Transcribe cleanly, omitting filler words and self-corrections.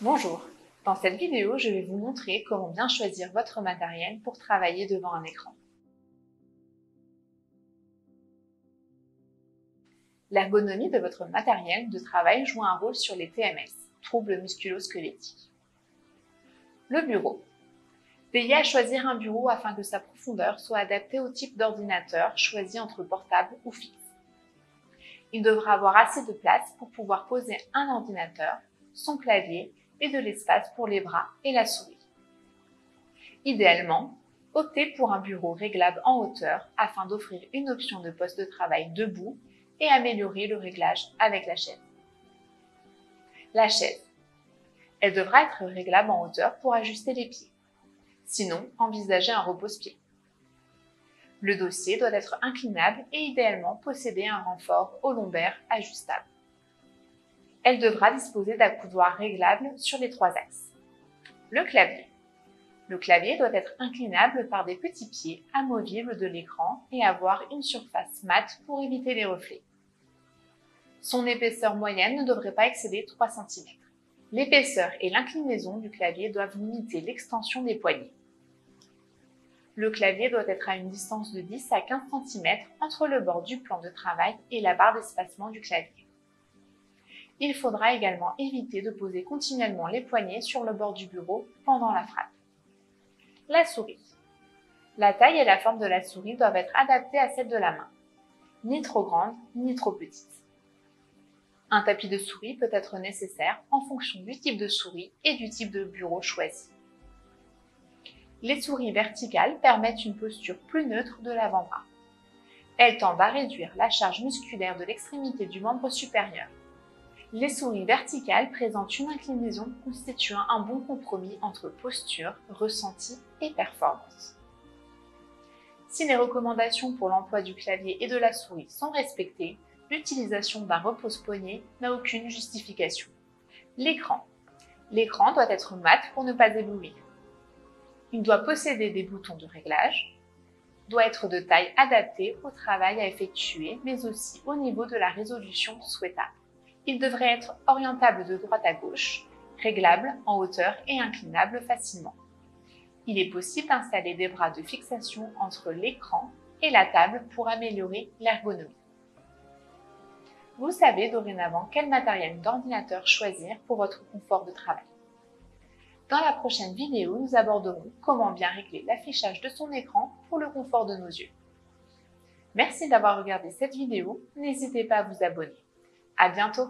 Bonjour, dans cette vidéo, je vais vous montrer comment bien choisir votre matériel pour travailler devant un écran. L'ergonomie de votre matériel de travail joue un rôle sur les TMS, troubles musculo-squelettiques. Le bureau. Veillez à choisir un bureau afin que sa profondeur soit adaptée au type d'ordinateur choisi entre portable ou fixe. Il devra avoir assez de place pour pouvoir poser un ordinateur, son clavier et de l'espace pour les bras et la souris. Idéalement, optez pour un bureau réglable en hauteur afin d'offrir une option de poste de travail debout et améliorer le réglage avec la chaise. La chaise. Elle devra être réglable en hauteur pour ajuster les pieds. Sinon, envisagez un repose-pied. Le dossier doit être inclinable et idéalement posséder un renfort au lombaire ajustable. Elle devra disposer d'accoudoirs réglables sur les 3 axes. Le clavier. Le clavier doit être inclinable par des petits pieds amovibles de l'écran et avoir une surface mate pour éviter les reflets. Son épaisseur moyenne ne devrait pas excéder 3 cm. L'épaisseur et l'inclinaison du clavier doivent limiter l'extension des poignets. Le clavier doit être à une distance de 10 à 15 cm entre le bord du plan de travail et la barre d'espacement du clavier. Il faudra également éviter de poser continuellement les poignets sur le bord du bureau pendant la frappe. La souris. La taille et la forme de la souris doivent être adaptées à celle de la main, ni trop grande ni trop petite. Un tapis de souris peut être nécessaire en fonction du type de souris et du type de bureau choisi. Les souris verticales permettent une posture plus neutre de l'avant-bras. Elles tendent à réduire la charge musculaire de l'extrémité du membre supérieur. Les souris verticales présentent une inclinaison constituant un bon compromis entre posture, ressenti et performance. Si les recommandations pour l'emploi du clavier et de la souris sont respectées, l'utilisation d'un repose-poignet n'a aucune justification. L'écran. L'écran doit être mat pour ne pas éblouir. Il doit posséder des boutons de réglage, doit être de taille adaptée au travail à effectuer, mais aussi au niveau de la résolution souhaitable. Il devrait être orientable de droite à gauche, réglable en hauteur et inclinable facilement. Il est possible d'installer des bras de fixation entre l'écran et la table pour améliorer l'ergonomie. Vous savez dorénavant quel matériel d'ordinateur choisir pour votre confort de travail. Dans la prochaine vidéo, nous aborderons comment bien régler l'affichage de son écran pour le confort de nos yeux. Merci d'avoir regardé cette vidéo, n'hésitez pas à vous abonner. À bientôt!